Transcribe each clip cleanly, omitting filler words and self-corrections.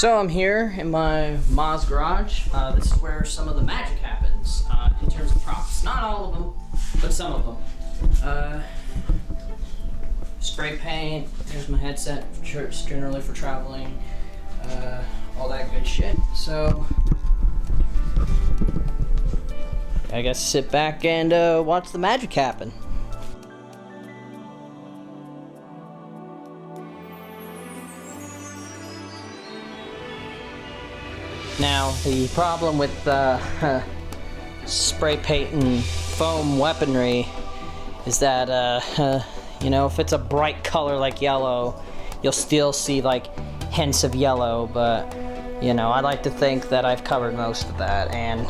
So I'm here in my Ma's garage. This is where some of the magic happens in terms of props. Not all of them, but some of them. Spray paint, here's my headset, generally for traveling, all that good shit. So, I guess sit back and watch the magic happen. Now, the problem with spray paint and foam weaponry is that, you know, if it's a bright color like yellow, you'll still see like hints of yellow, but, you know, I like to think that I've covered most of that, and,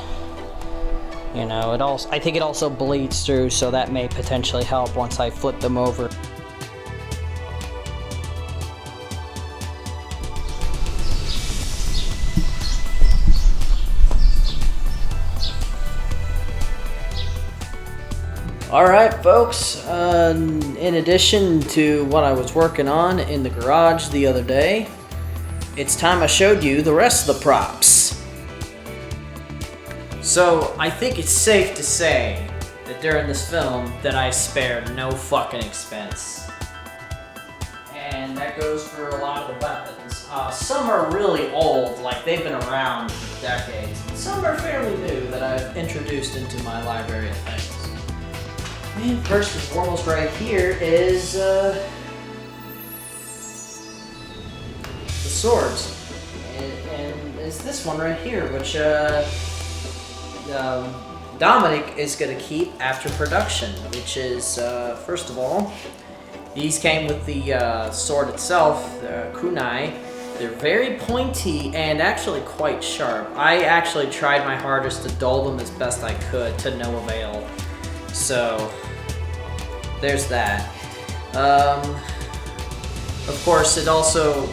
you know, I think it also bleeds through, so that may potentially help once I flip them over. Alright folks, in addition to what I was working on in the garage the other day, it's time I showed you the rest of the props. So, I think it's safe to say that during this film that I spared no fucking expense. And that goes for a lot of the weapons. Some are really old, like they've been around for decades. Some are fairly new that I've introduced into my library of things. And first and foremost right here is the swords. And it's this one right here, which Dominic is going to keep after production, which is, first of all, these came with the sword itself, the kunai. They're very pointy and actually quite sharp. I actually tried my hardest to dull them as best I could to no avail. So, there's that. Of course,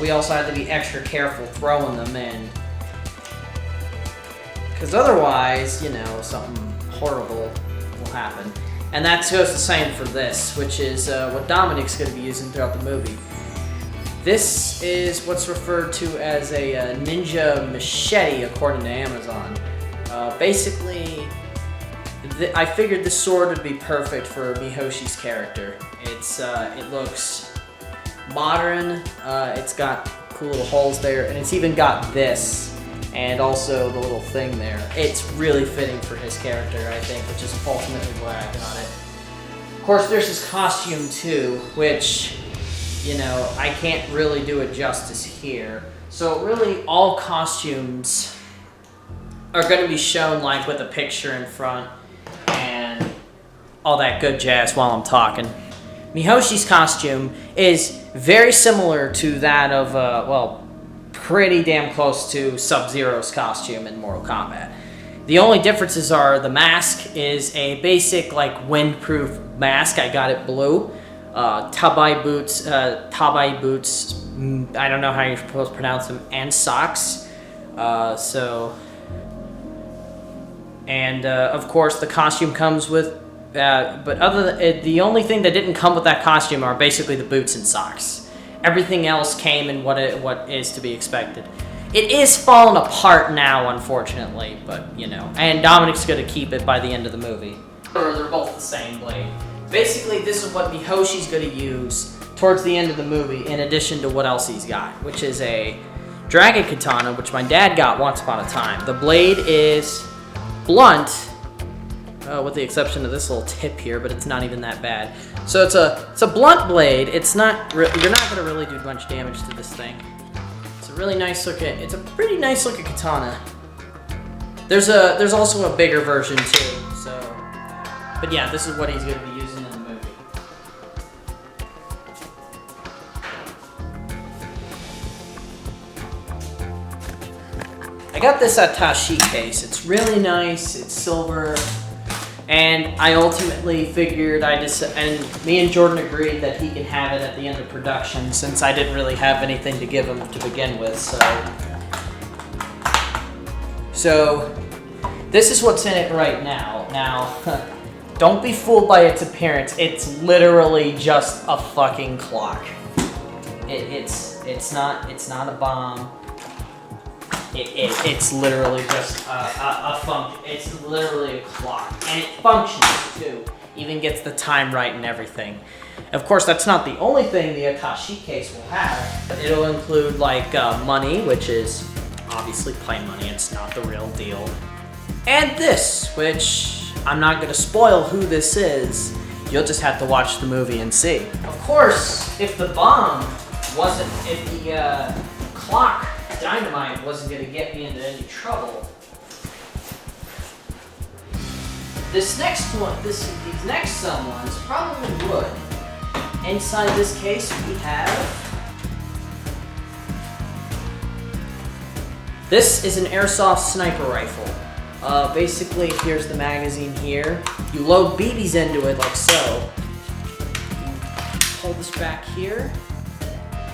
we also had to be extra careful throwing them in, because otherwise, you know, something horrible will happen. And that goes the same for this, which is what Dominic's going to be using throughout the movie. This is what's referred to as a ninja machete, according to Amazon. Basically, I figured this sword would be perfect for Mihoshi's character. It looks modern, it's got cool little holes there, and it's even got this, and also the little thing there. It's really fitting for his character, I think, which is ultimately why I got it. Of course, there's his costume too, which, you know, I can't really do it justice here. So really, all costumes are going to be shown like with a picture in front and all that good jazz while I'm talking. Mihoshi's costume is very similar to that of, well, pretty damn close to Sub-Zero's costume in Mortal Kombat. The only differences are the mask is a basic, like, windproof mask. I got it blue. Tabai boots, I don't know how you're supposed to pronounce them, and socks. And of course, the costume comes with, but other than the only thing that didn't come with that costume are basically the boots and socks. Everything else came in what is to be expected. It is falling apart now, unfortunately, but you know. And Dominic's gonna keep it by the end of the movie. Or they're both the same blade. Basically, this is what Mihoshi's gonna use towards the end of the movie, in addition to what else he's got, which is a dragon katana, which my dad got once upon a time. The blade is blunt, with the exception of this little tip here, but it's not even that bad. So it's a blunt blade. It's not you're not gonna really do much damage to this thing. It's a really nice looking. It's a pretty nice looking katana. There's also a bigger version too. So, but yeah, this is what he's gonna be using in the movie. I got this attaché case. It's really nice. It's silver. And I ultimately figured and me and Jordan agreed that he can have it at the end of production, since I didn't really have anything to give him to begin with, so this is what's in it right now. Now, don't be fooled by its appearance. It's literally just a fucking clock. It's not a bomb. It's literally just it's literally a clock, and it functions too. Even gets the time right and everything. Of course, that's not the only thing the Akashi case will have. It'll include like money, which is obviously play money. It's not the real deal. And this, which I'm not gonna spoil who this is. You'll just have to watch the movie and see. Of course, if the clock dynamite wasn't gonna get me into any trouble, these next ones probably would. Inside this case, we have... This is an Airsoft sniper rifle. Basically, here's the magazine here. You load BBs into it like so. Pull this back here.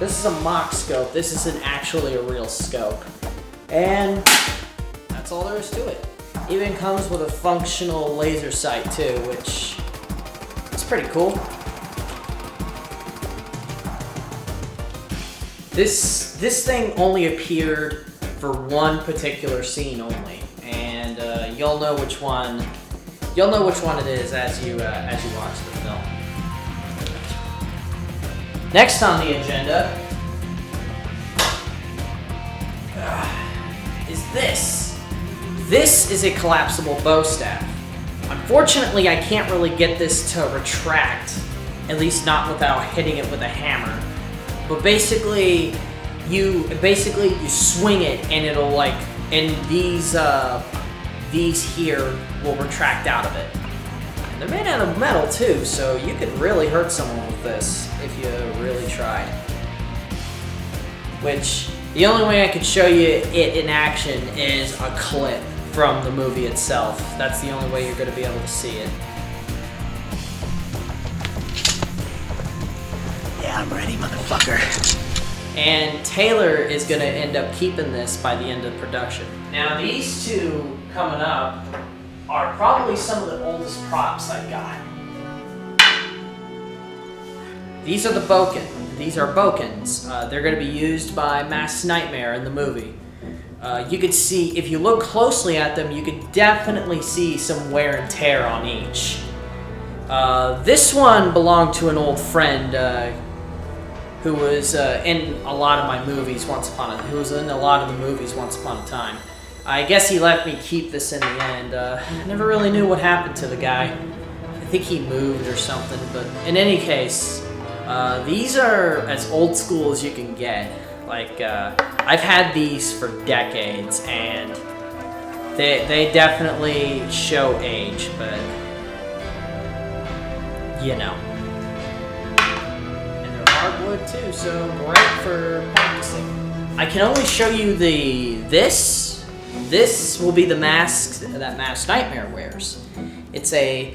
This is a mock scope. This isn't actually a real scope. And that's all there is to it. Even comes with a functional laser sight too, which is pretty cool. This thing only appeared for one particular scene only, and you'll know which one it is as you watch the film. Next on the agenda is this. This is a collapsible bowstep. Unfortunately, I can't really get this to retract, at least not without hitting it with a hammer. But basically, you swing it and it'll like, and these here will retract out of it. And they're made out of metal too, so you could really hurt someone with this if you really tried. Which, the only way I could show you it in action is a clip from the movie itself. That's the only way you're going to be able to see it. Yeah, I'm ready, motherfucker. And Taylor is going to end up keeping this by the end of production. Now, these two coming up are probably some of the oldest props I got. These are the Boken. These are Bokens. They're going to be used by Mass Nightmare in the movie. You could see, if you look closely at them, you could definitely see some wear and tear on each. This one belonged to an old friend who was in a lot of my movies once upon a time. I guess he let me keep this in the end. I never really knew what happened to the guy. I think he moved or something, but in any case, these are as old school as you can get. Like, I've had these for decades, and they definitely show age, but, you know. And they're hardwood too, so great for practicing. I can only show you this. This will be the mask that Mass Nightmare wears. It's a,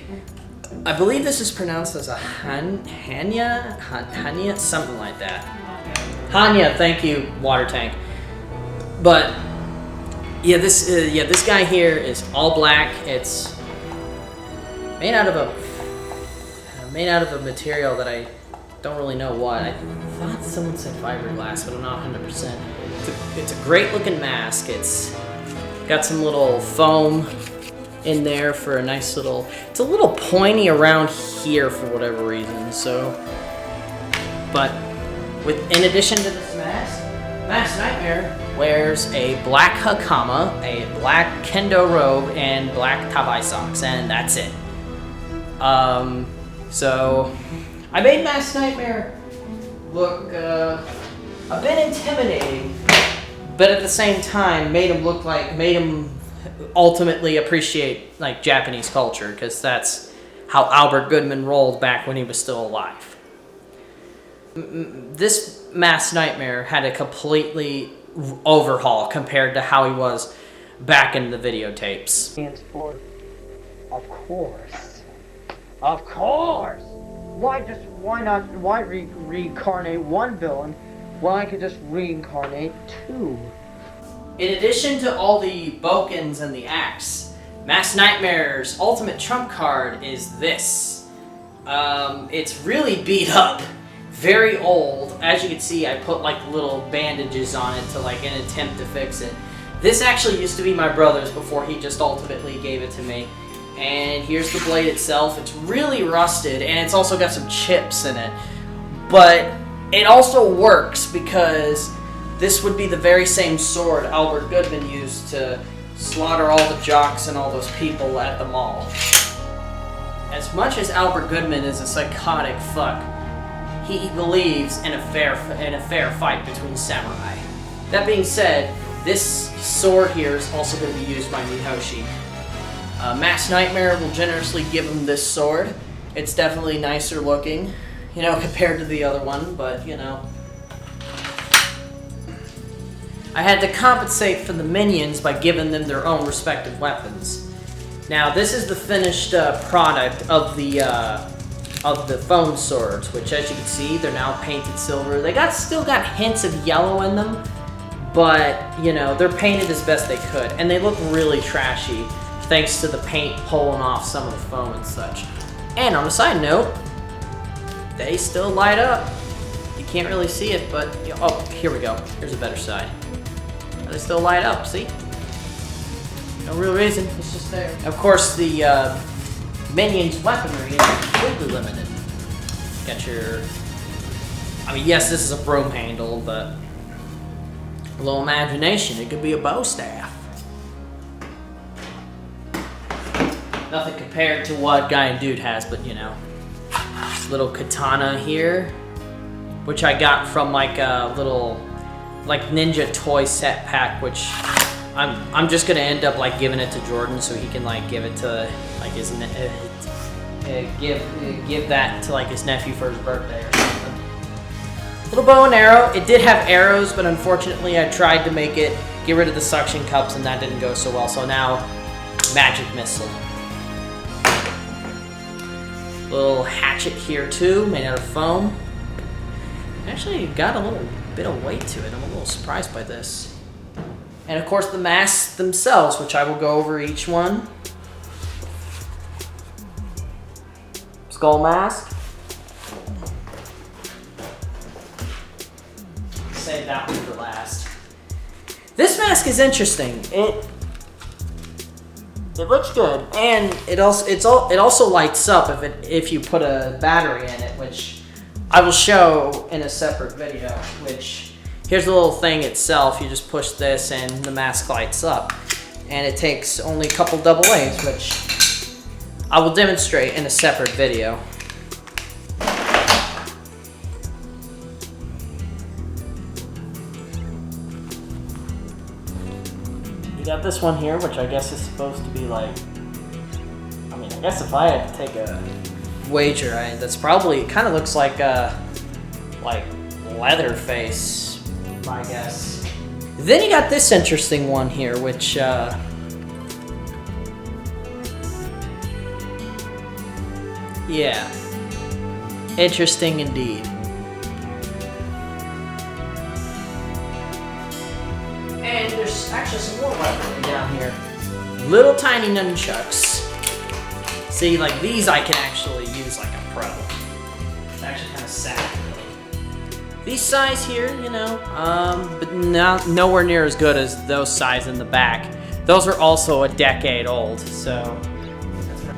I believe this is pronounced as a Hanya, something like that. Hanya, thank you, water tank. But yeah, this guy here is all black. It's made out of a material that I don't really know what. I thought someone said fiberglass, but I'm not 100%. It's a great looking mask. It's got some little foam in there for a nice little, it's a little pointy around here for whatever reason, so, but in addition to this mask, Mass Nightmare wears a black hakama, a black kendo robe, and black tabai socks, and that's it. So, I made Mass Nightmare look a bit intimidating, but at the same time made him ultimately appreciate like Japanese culture, because that's how Albert Goodman rolled back when he was still alive. This Mass Nightmare had a completely overhaul compared to how he was back in the videotapes. Stands for, of course. Of course! Why reincarnate one villain when I could just reincarnate two? In addition to all the Bokens and the axe, Mass Nightmare's ultimate trump card is this. It's really beat up, very old. As you can see, I put like little bandages on it to like an attempt to fix it. This actually used to be my brother's before he just ultimately gave it to me. And here's the blade itself. It's really rusted, and it's also got some chips in it. But it also works because this would be the very same sword Albert Goodman used to slaughter all the jocks and all those people at the mall. As much as Albert Goodman is a psychotic fuck, he believes in a fair fight between samurai. That being said, this sword here is also going to be used by Mihoshi. Mass Nightmare will generously give him this sword. It's definitely nicer looking, you know, compared to the other one, but, you know. I had to compensate for the minions by giving them their own respective weapons. Now, this is the finished product of the foam swords, which, as you can see, they're now painted silver. They still got hints of yellow in them, but, you know, they're painted as best they could, and they look really trashy, thanks to the paint pulling off some of the foam and such. And on a side note, they still light up. You can't really see it, but, oh, here we go. Here's a better side. They still light up, see? No real reason, it's just there. Of course, the Minions weaponry is completely limited. Got your, I mean, yes, this is a broom handle, but a little imagination, it could be a bow staff. Nothing compared to what Guy and Dude has, but you know. Little katana here, which I got from like a little, like Ninja toy set pack, which I'm just gonna end up like giving it to Jordan so he can like give it to like his give that to like his nephew for his birthday or something. Little bow and arrow. It did have arrows, but unfortunately I tried to make it get rid of the suction cups and that didn't go so well. So now, magic missile. Little hatchet here too, made out of foam. Actually got a little bit of weight to it. I'm a little surprised by this. And of course the masks themselves, which I will go over each one. Skull mask. Save that one for last. This mask is interesting. It looks good, and it also lights up if you put a battery in it, which I will show in a separate video. Which here's the little thing itself. You just push this, and the mask lights up, and it takes only a couple AA's, which I will demonstrate in a separate video. You got this one here, which I guess is supposed to be like, I mean, I guess if I had to take a wager, that's probably, it kind of looks like Leatherface, I guess. Then you got this interesting one here, which, yeah, interesting indeed. And there's actually some more weaponry down here. Little tiny nunchucks. See, like these I can actually use like a pro. It's actually kind of sad, really. These size here, you know, but nowhere near as good as those size in the back. Those are also a decade old, so.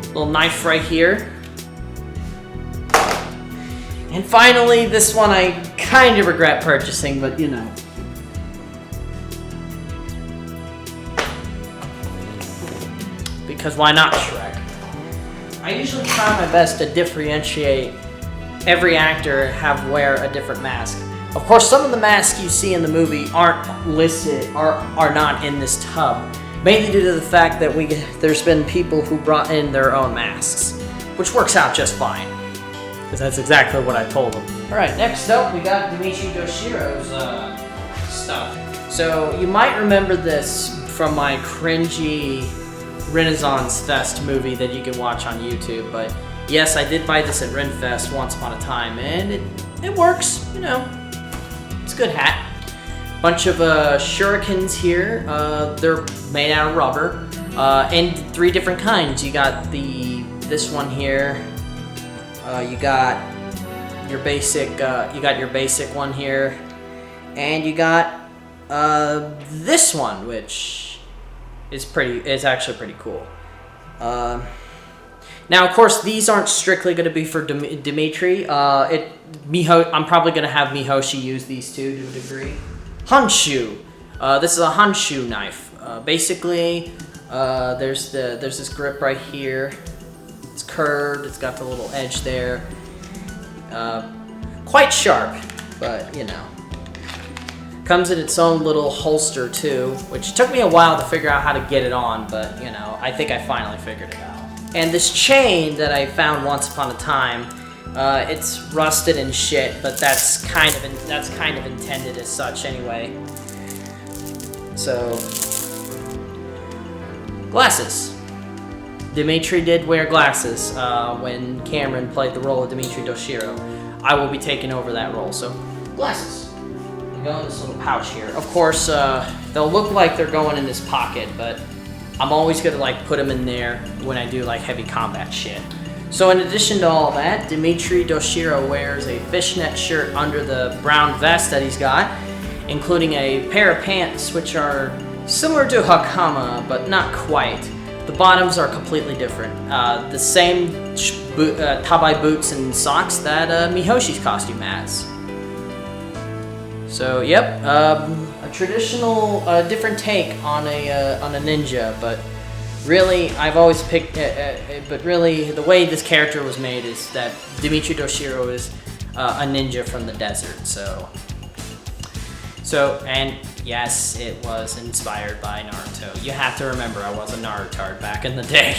Little knife right here. And finally, this one I kind of regret purchasing, but you know. Because why not, Shrek? I usually try my best to differentiate every actor wear a different mask. Of course, some of the masks you see in the movie aren't listed, are not in this tub, mainly due to the fact that there's been people who brought in their own masks, which works out just fine, because that's exactly what I told them. All right, next up we got Dimichi Doshiro's stuff. So you might remember this from my cringy Renaissance Fest movie that you can watch on YouTube, but yes, I did buy this at Renfest once upon a time, and it works, you know. It's a good hat. Bunch of shurikens here. They're made out of rubber, and 3 different kinds. You got this one here. You got your basic one here, and you got this one, which is actually pretty cool. Now, of course, these aren't strictly going to be for Dimitri. I'm probably going to have Mihoshi use these two to a degree. Honshu. This is a Honshu knife. Basically, there's this grip right here. It's curved. It's got the little edge there. Quite sharp, but you know. Comes in its own little holster too, which took me a while to figure out how to get it on, but you know, I think I finally figured it out. And this chain that I found once upon a time, it's rusted and shit, but that's kind of intended as such anyway. So, glasses. Dimitri did wear glasses when Cameron played the role of Dimitri Doshiro. I will be taking over that role, so glasses. They go in this little pouch here. Of course, they'll look like they're going in this pocket, but I'm always gonna like put them in there when I do like heavy combat shit. So in addition to all that, Dimitri Doshiro wears a fishnet shirt under the brown vest that he's got, including a pair of pants which are similar to Hakama, but not quite. The bottoms are completely different. The same Tabai boots and socks that Mihoshi's costume has. So yep, a traditional, different take on a ninja, but really I've always picked. But really, the way this character was made is that Dimitri Doshiro is a ninja from the desert. So and yes, it was inspired by Naruto. You have to remember, I was a Narutard back in the day.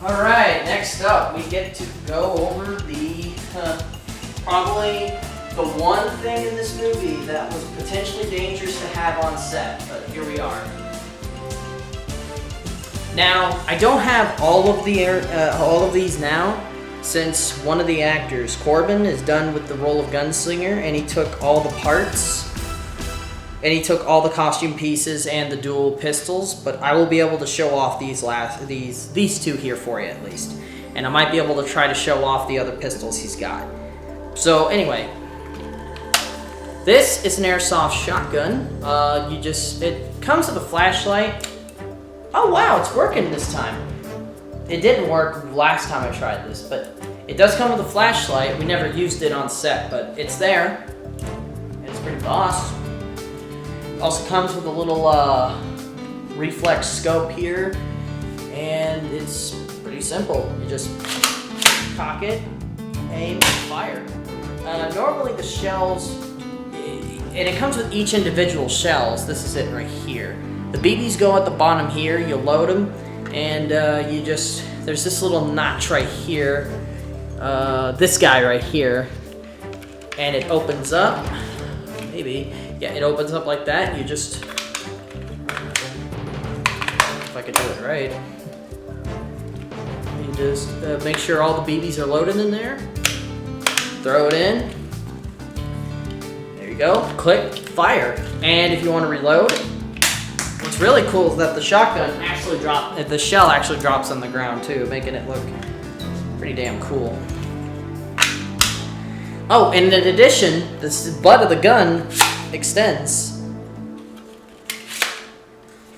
All right, next up, we get to go over the probably the one thing in this movie that was potentially dangerous to have on set, but here we are. Now, I don't have all of these now, since one of the actors, Corbin, is done with the role of gunslinger, and he took all the parts, and he took all the costume pieces and the dual pistols. But I will be able to show off these two here for you at least, and I might be able to try to show off the other pistols he's got. So anyway. This is an Airsoft Shotgun. It comes with a flashlight. Oh wow, it's working this time. It didn't work last time I tried this, but it does come with a flashlight. We never used it on set, but it's there. And it's pretty boss. Also comes with a little reflex scope here, and it's pretty simple. You just cock it, aim, fire. Normally the shells, and it comes with each individual shells. This is it right here. The BBs go at the bottom here. You load them, and there's this little notch right here. This guy right here, and it opens up. Maybe, yeah, it opens up like that. You just, if I could do it right, you just make sure all the BBs are loaded in there. Throw it in. Go, click, fire. And if you want to reload, what's really cool is that the the shell actually drops on the ground too, making it look pretty damn cool. Oh, and in addition, this butt of the gun extends.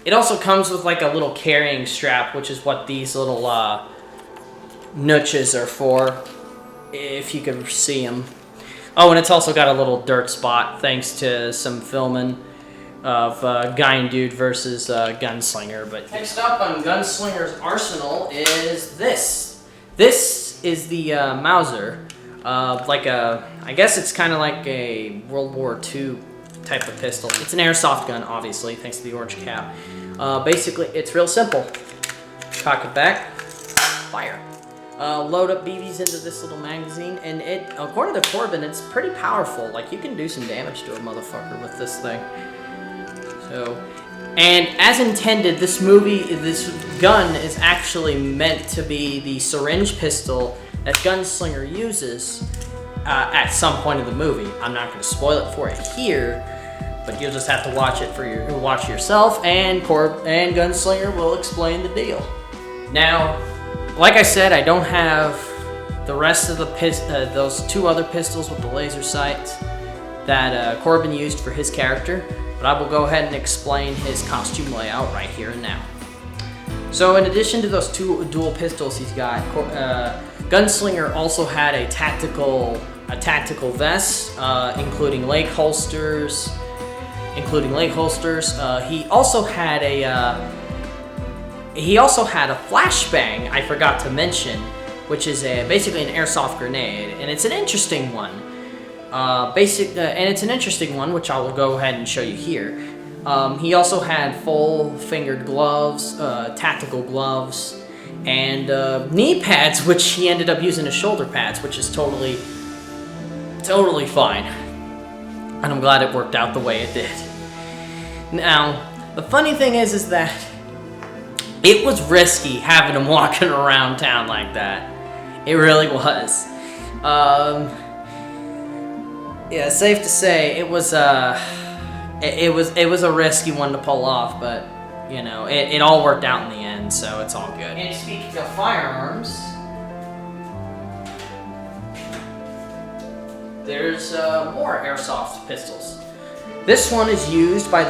It also comes with like a little carrying strap, which is what these little nunchucks are for, if you can see them. Oh, and it's also got a little dirt spot thanks to some filming of Guy and Dude versus Gunslinger. But next up on Gunslinger's arsenal is this. This is the Mauser. I guess it's kind of like a World War II type of pistol. It's an airsoft gun, obviously, thanks to the orange cap. Basically, it's real simple. Cock it back, fire. Load up BBs into this little magazine, and it, according to Corbin, it's pretty powerful. Like, you can do some damage to a motherfucker with this thing. So, and as intended, this gun is actually meant to be the syringe pistol that Gunslinger uses at some point in the movie. I'm not going to spoil it for you here, but you'll just have to watch yourself, and Gunslinger will explain the deal. Now, like I said, I don't have the rest of the those two other pistols with the laser sights. that Corbin used for his character, but I will go ahead and explain his costume layout right here and now. So in addition to those two dual pistols he's got, Gunslinger also had a tactical vest, including leg holsters. He also had a flashbang. I forgot to mention, which is basically an airsoft grenade, and it's an interesting one. And it's an interesting one, which I will go ahead and show you here. He also had full-fingered gloves, tactical gloves, and knee pads, which he ended up using as shoulder pads, which is totally fine. And I'm glad it worked out the way it did. Now, the funny thing is that it was risky having him walking around town like that. It really was. Yeah, safe to say it was a risky one to pull off, but you know, it all worked out in the end, so it's all good. And speaking of firearms, there's more airsoft pistols. This one is used by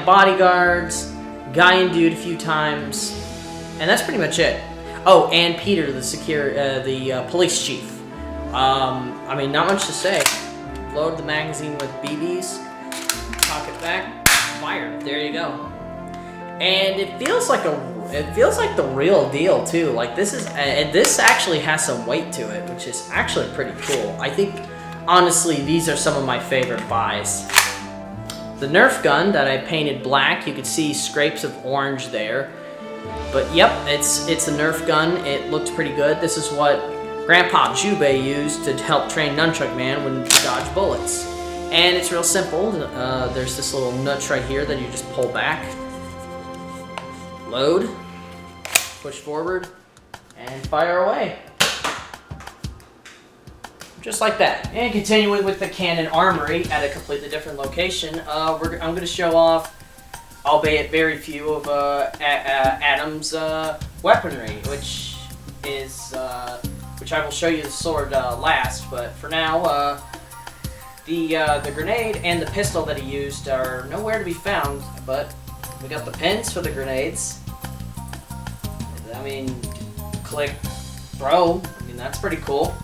bodyguards, Guy and Dude a few times, and that's pretty much it. Oh, and Peter, the police chief. I mean, not much to say. Load the magazine with BBs, cock it back, fire. There you go. And it feels like the real deal too. Like this actually has some weight to it, which is actually pretty cool. I think honestly these are some of my favorite buys. The Nerf gun that I painted black, you could see scrapes of orange there. But yep, it's a Nerf gun. It looked pretty good. This is what Grandpa Jubei used to help train Nunchuck Man when to dodge bullets. And it's real simple. There's this little notch right here that you just pull back. Load, push forward, and fire away. Just like that. And continuing with the Cannon Armory at a completely different location, I'm going to show off, albeit very few, of Adam's weaponry, which I will show you the sword last. But for now, the grenade and the pistol that he used are nowhere to be found. But we got the pins for the grenades. I mean, click, throw. I mean, that's pretty cool.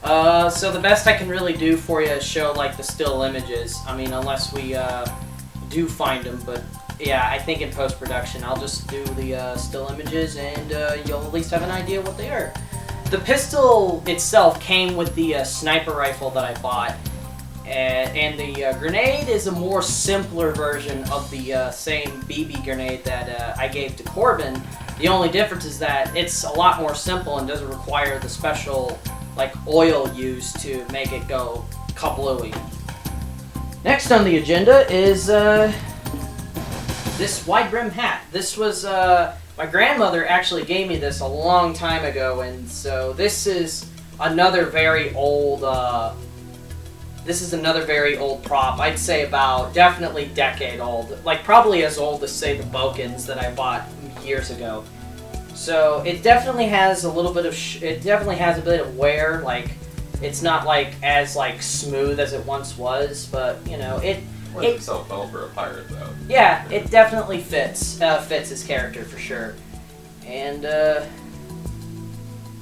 So the best I can really do for you is show like the still images. I mean, unless we do find them, but yeah, I think in post-production I'll just do the still images, and you'll at least have an idea what they are. The pistol itself came with the sniper rifle that I bought, and the grenade is a more simpler version of the same BB grenade that I gave to Corbin. The only difference is that it's a lot more simple and doesn't require the special like oil used to make it go kablooey. Next on the agenda is this wide brim hat. This was my grandmother actually gave me this a long time ago, and so this is another very old prop. I'd say about definitely decade old, like probably as old as say the Bokens that I bought years ago. So it definitely has a little bit of wear. Like it's not like as like smooth as it once was, but you know it itself well for a pirate though. Yeah, it definitely fits his character for sure, and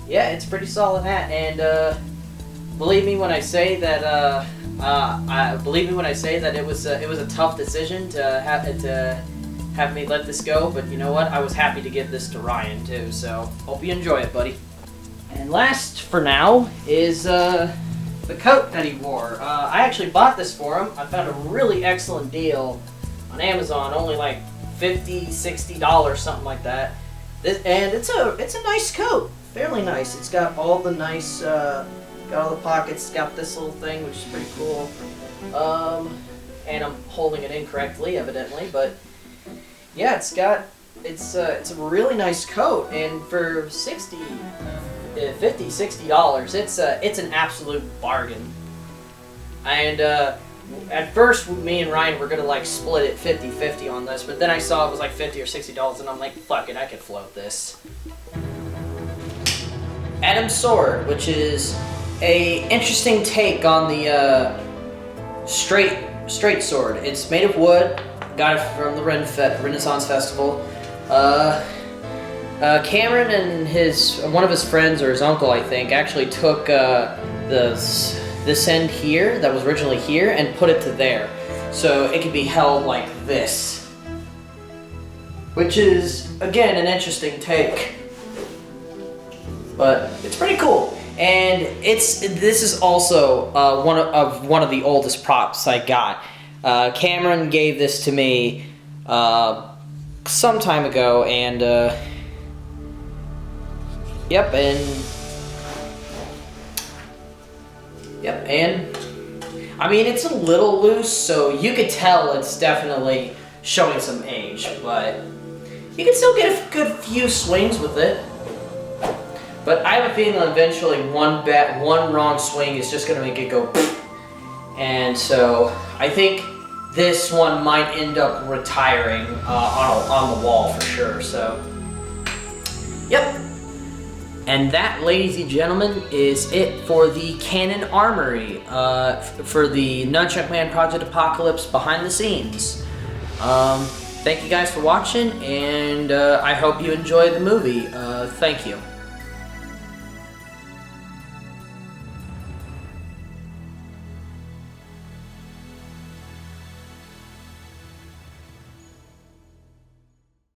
yeah, it's a pretty solid hat. And believe me when I say that it was a tough decision to have me let this go, but you know what? I was happy to give this to Ryan too, so hope you enjoy it, buddy. And last for now is the coat that he wore. I actually bought this for him. I found a really excellent deal on Amazon, only like $50, $60, something like that. And it's a nice coat, fairly nice. It's got all the nice, got all the pockets. It's got this little thing, which is pretty cool. And I'm holding it incorrectly, evidently, but yeah, it's a really nice coat, and for $50, $60, it's an absolute bargain. And at first, me and Ryan were gonna like split it 50-50 on this, but then I saw it was like $50 or $60, and I'm like, fuck it, I could float this. Adam's sword, which is a interesting take on the straight sword. It's made of wood. Got it from the Renaissance Festival. Cameron and one of his friends, or his uncle, I think, actually took this end here that was originally here and put it to there, so it could be held like this, which is again an interesting take, but it's pretty cool. And this is also one of the oldest props I got. Cameron gave this to me some time ago, and yep, and I mean, it's a little loose, so you could tell it's definitely showing some age, but you can still get a good few swings with it. But I have a feeling eventually one wrong swing is just gonna make it go pfft. And so I think this one might end up retiring on the wall for sure, so yep. And that, ladies and gentlemen, is it for the Cannon Armory, for the Nunchuck Man Project Apocalypse behind the scenes. Thank you guys for watching, and I hope you enjoy the movie. Thank you.